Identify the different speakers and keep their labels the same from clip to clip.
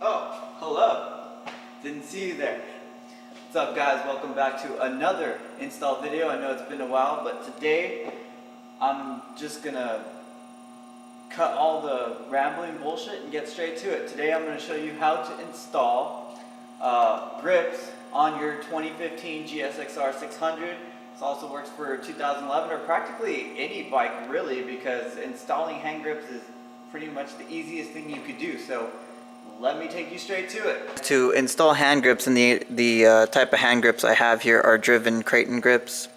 Speaker 1: Oh, hello. Didn't see you there. What's up, guys? Welcome back to another install video. I know it's been a while, but today I'm just gonna cut all the rambling bullshit and get straight to it. Today I'm gonna show you how to install grips on your 2015 GSXR 600. This also works for 2011 or practically any bike really, because installing hand grips is pretty much the easiest thing you could do. So let me take you straight to it. To install hand grips, and the type of hand grips I have here are Driven Kraton Grips.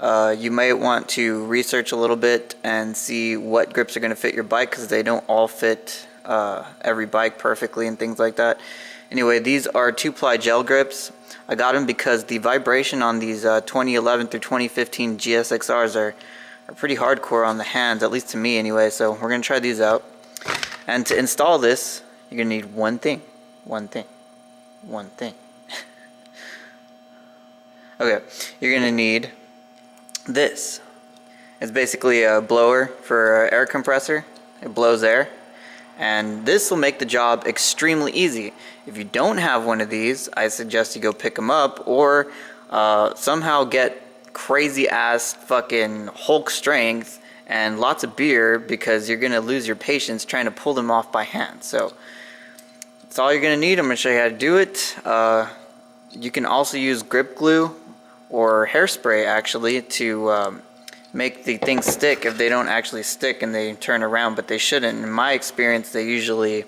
Speaker 1: You might want to research a little bit and see what grips are going to fit your bike, because they don't all fit every bike perfectly and things like that. Anyway, these are 2-ply gel grips. I got them because the vibration on these 2011 through 2015 GSXRs are pretty hardcore on the hands, at least to me anyway, so we're going to try these out. And to install this, you're going to need one thing. Okay, you're going to need this. It's basically a blower for an air compressor. It blows air, and this will make the job extremely easy. If you don't have one of these, I suggest you go pick them up, or somehow get crazy ass fucking Hulk strength and lots of beer, because you're gonna lose your patience trying to pull them off by hand. So that's all you're gonna need. I'm gonna show you how to do it. You can also use grip glue or hairspray actually to make the things stick if they don't actually stick and they turn around, but they shouldn't. In my experience, they usually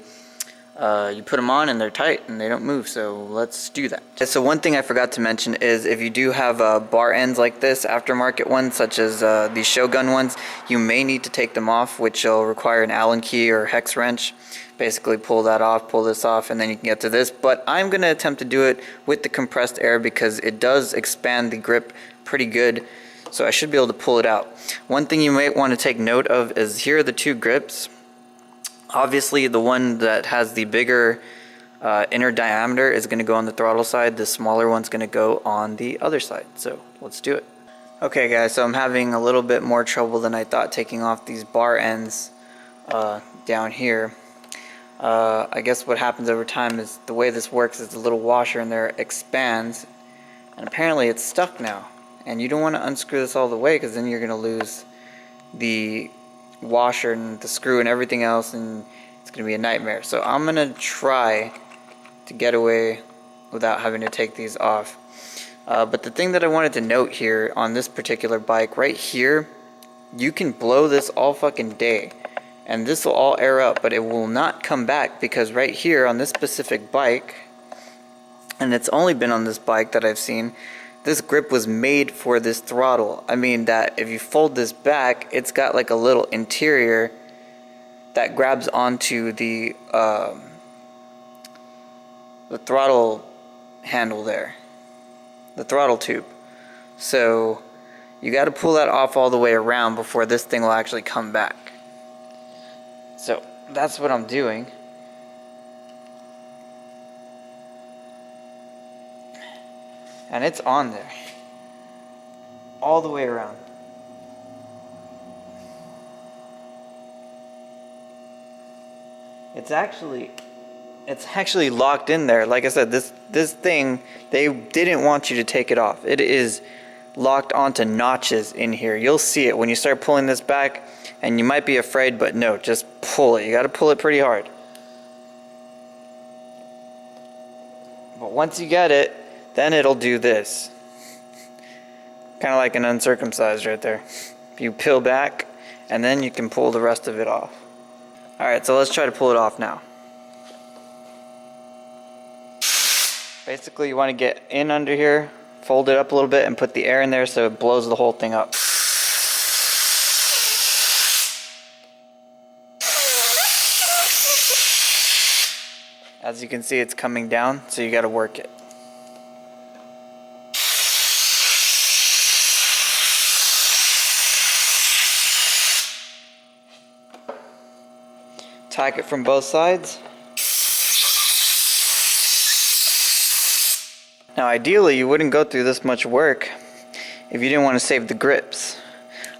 Speaker 1: you put them on and they're tight and they don't move, so let's do that. So one thing I forgot to mention is if you do have bar ends like this, aftermarket ones such as these Shogun ones, you may need to take them off, which will require an Allen key or hex wrench. Basically pull that off, pull this off, and then you can get to this. But I'm going to attempt to do it with the compressed air because it does expand the grip pretty good, so I should be able to pull it out. One thing you might want to take note of is here are the two grips. Obviously the one that has the bigger inner diameter is going to go on the throttle side. The smaller one's going to go on the other side. So let's do it. Okay guys, so I'm having a little bit more trouble than I thought taking off these bar ends down here. I guess what happens over time is the way this works is the little washer in there expands, and apparently it's stuck now. And you don't want to unscrew this all the way, because then you're going to lose the washer and the screw and everything else, and it's going to be a nightmare. So I'm going to try to get away without having to take these off. But the thing that I wanted to note here on this particular bike right here, you can blow this all fucking day and this will all air up, but it will not come back, because right here on this specific bike, and it's only been on this bike that I've seen, this grip was made for this throttle. I mean that if you fold this back, it's got like a little interior that grabs onto the throttle handle there, the throttle tube. So you got to pull that off all the way around before this thing will actually come back. So that's what I'm doing. And it's on there all the way around. It's actually locked in there. Like I said, this thing, they didn't want you to take it off. It is locked onto notches in here. You'll see it when you start pulling this back, and you might be afraid, but no, just pull it. You got to pull it pretty hard. But once you get it, then it'll do this. Kind of like an uncircumcised right there. You peel back, and then you can pull the rest of it off. Alright, so let's try to pull it off now. Basically, you want to get in under here, fold it up a little bit, and put the air in there so it blows the whole thing up. As you can see, it's coming down, so you got to work it. Tack it from both sides. Now ideally you wouldn't go through this much work if you didn't want to save the grips.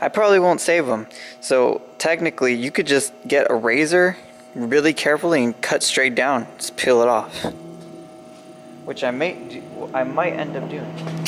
Speaker 1: I probably won't save them. So technically you could just get a razor, really carefully and cut straight down. Just peel it off, which I might end up doing.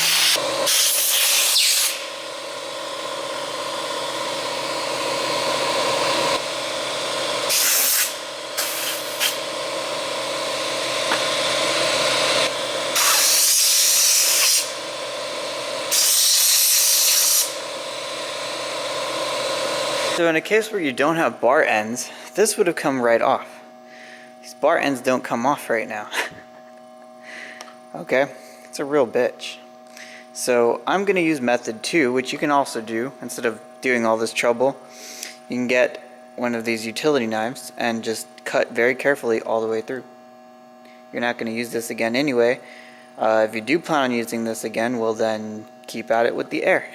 Speaker 1: So in a case where you don't have bar ends, this would have come right off. These bar ends don't come off right now. Okay, it's a real bitch. So I'm going to use method 2, which you can also do instead of doing all this trouble. You can get one of these utility knives and just cut very carefully all the way through. You're not going to use this again anyway. If you do plan on using this again, well then keep at it with the air.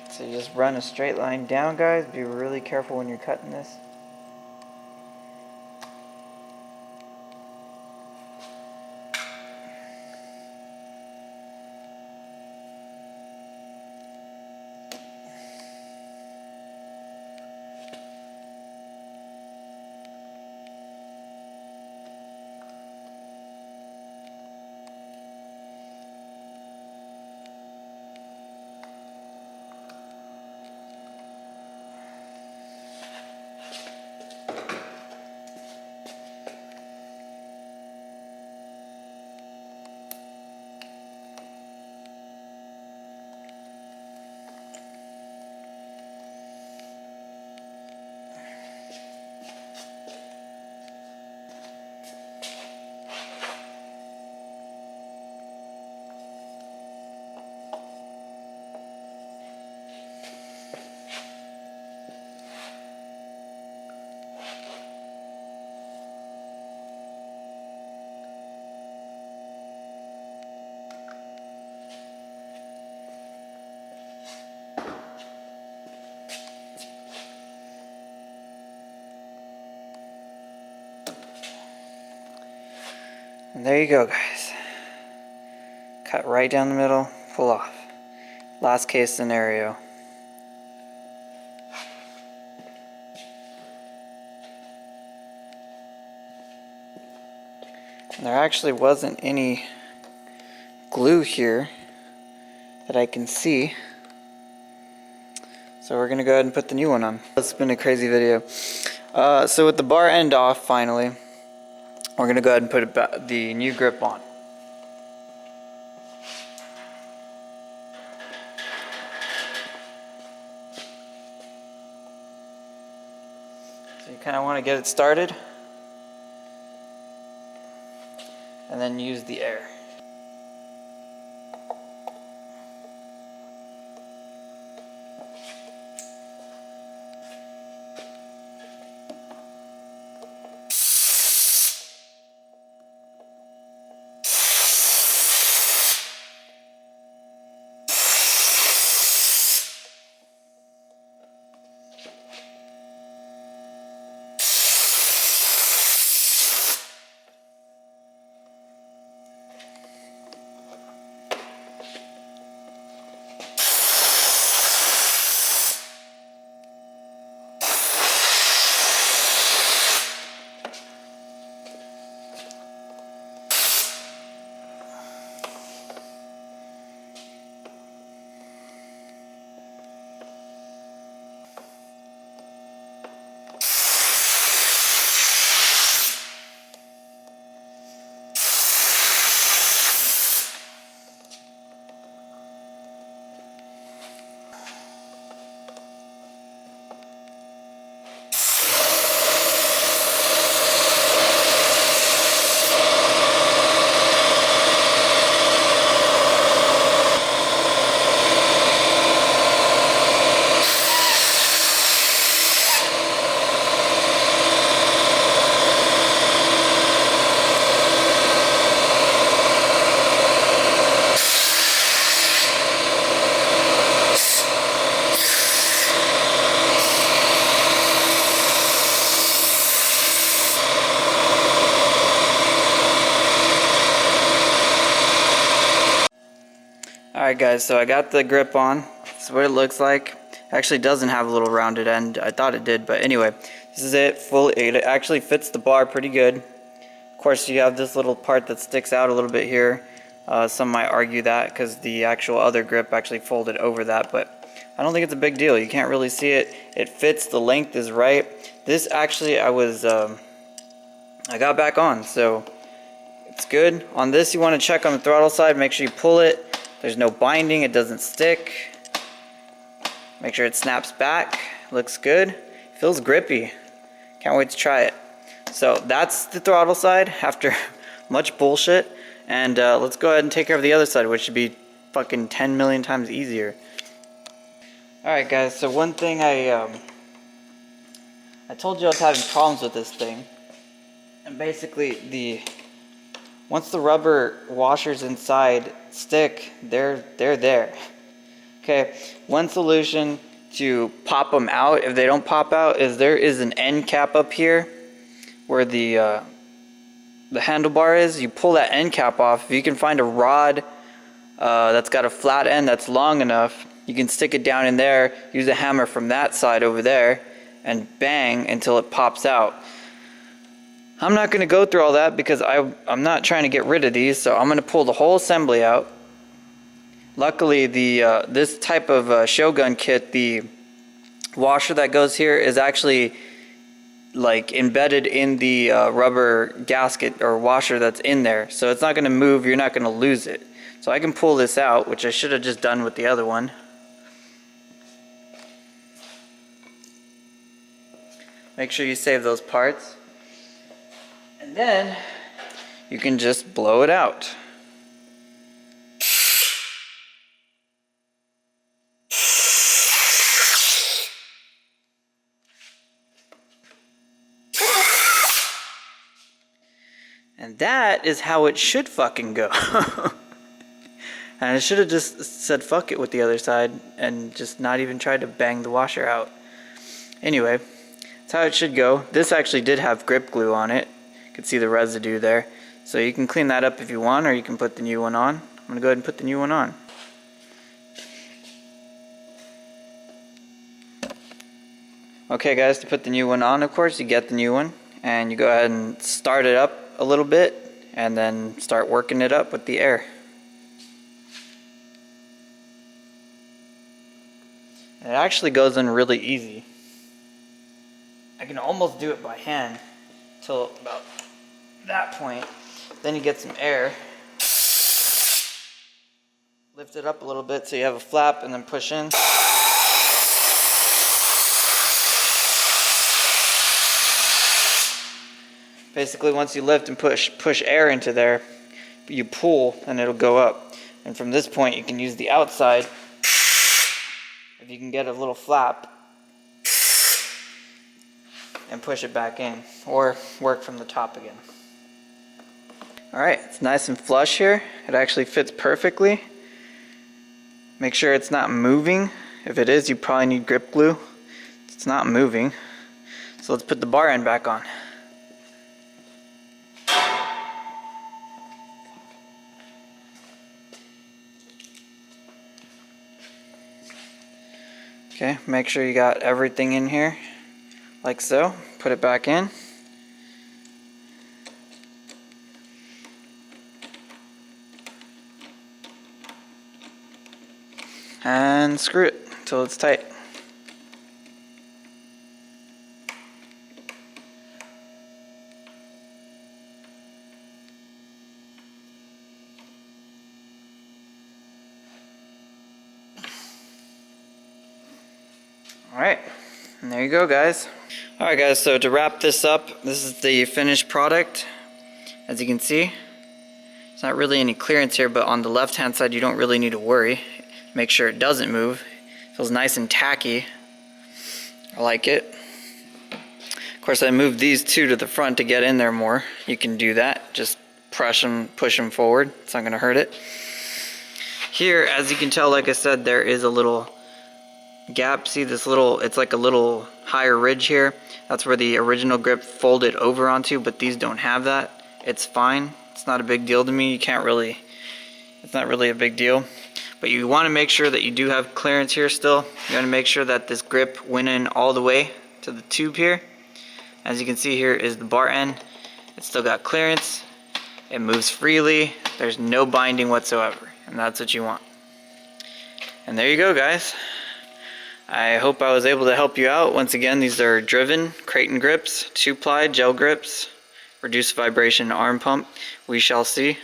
Speaker 1: So you just run a straight line down, guys. Be really careful when you're cutting this. And there you go, guys. Cut right down the middle, pull off. Last case scenario. And there actually wasn't any glue here that I can see. So we're gonna go ahead and put the new one on. It's been a crazy video. So with the bar end off finally, we're going to go ahead and put the new grip on. So you kind of want to get it started and then use the air. Alright guys, so I got the grip on. This is what it looks like. It actually doesn't have a little rounded end. I thought it did, but anyway, this is it. It actually fits the bar pretty good. Of course, you have this little part that sticks out a little bit here. Some might argue that because the actual other grip actually folded over that, but I don't think it's a big deal. You can't really see it. It fits, the length is right. This actually I got back on, so it's good. On this, you want to check on the throttle side, make sure you pull it. There's no binding, it doesn't stick. Make sure it snaps back. Looks good. Feels grippy. Can't wait to try it. So that's the throttle side after much bullshit. And let's go ahead and take care of the other side, which should be fucking 10 million times easier. Alright guys, so one thing I told you I was having problems with this thing. And basically once the rubber washers inside stick, they're there. Okay, one solution to pop them out, if they don't pop out, is there is an end cap up here where the handlebar is. You pull that end cap off. If you can find a rod that's got a flat end that's long enough, you can stick it down in there, use a hammer from that side over there, and bang until it pops out. I'm not going to go through all that because I'm not trying to get rid of these, so I'm going to pull the whole assembly out. Luckily, this type of Shogun kit, the washer that goes here is actually like embedded in the rubber gasket or washer that's in there, so it's not going to move, you're not going to lose it. So I can pull this out, which I should have just done with the other one. Make sure you save those parts. And then you can just blow it out. And that is how it should fucking go. And I should have just said fuck it with the other side and just not even tried to bang the washer out. Anyway, that's how it should go. This actually did have grip glue on it. You can see the residue there. So you can clean that up if you want, or you can put the new one on. I'm going to go ahead and put the new one on. Okay guys, to put the new one on, of course, you get the new one. And you go ahead and start it up a little bit, and then start working it up with the air. And it actually goes in really easy. I can almost do it by hand till about that point. Then you get some air. Lift it up a little bit so you have a flap, and then push in. Basically, once you lift and push air into there, you pull and it'll go up. And from this point, you can use the outside if you can get a little flap and push it back in, or work from the top again. Alright, it's nice and flush here. It actually fits perfectly. Make sure it's not moving. If it is, you probably need grip glue. It's not moving. So let's put the bar end back on. Okay, make sure you got everything in here, like so. Put it back in. And screw it until it's tight. Alright, and there you go guys. Alright guys, so to wrap this up, this is the finished product. As you can see, there's not really any clearance here, but on the left hand side you don't really need to worry. Make sure it doesn't move. It feels nice and tacky. I like it. Of course, I moved these two to the front to get in there more. You can do that. Just push them forward. It's not going to hurt it. Here, as you can tell, like I said, there is a little gap. See this little, it's like a little higher ridge here. That's where the original grip folded over onto, but these don't have that. It's fine. It's not a big deal to me. You can't really, it's not really a big deal. But but you want to make sure that you do have clearance here still. You want to make sure that this grip went in all the way to the tube here. As you can see, here is the bar end. It's still got clearance. It moves freely. There's no binding whatsoever, and that's what you want. And there you go, guys. I hope I was able to help you out. Once again, these are Driven Kraton Grips, 2-ply gel grips, reduced vibration arm pump. We shall see.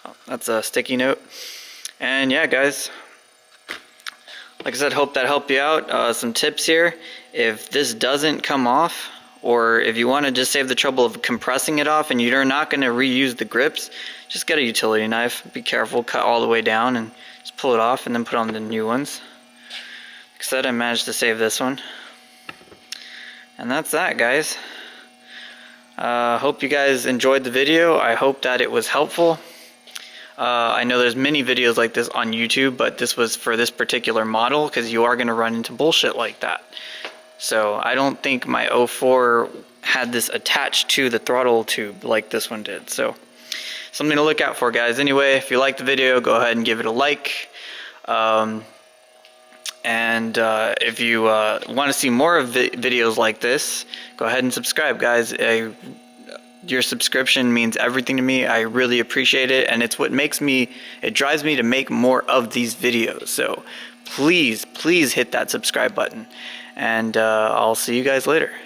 Speaker 1: Oh, that's a sticky note. And yeah, guys, like I said, hope that helped you out. Some tips here: if this doesn't come off, or if you want to just save the trouble of compressing it off and you're not going to reuse the grips, just get a utility knife. Be careful, cut all the way down and just pull it off and then put on the new ones. Like I said, I managed to save this one. And that's that, guys. Hope you guys enjoyed the video. I hope that it was helpful. I know there's many videos like this on YouTube, but this was for this particular model because you are going to run into bullshit like that. So I don't think my 04 had this attached to the throttle tube like this one did. So something to look out for, guys. Anyway, if you liked the video, go ahead and give it a like. If you want to see more of videos like this, go ahead and subscribe, guys. Your subscription means everything to me. I really appreciate it, and it's what makes me, it drives me to make more of these videos. So please hit that subscribe button, and I'll see you guys later.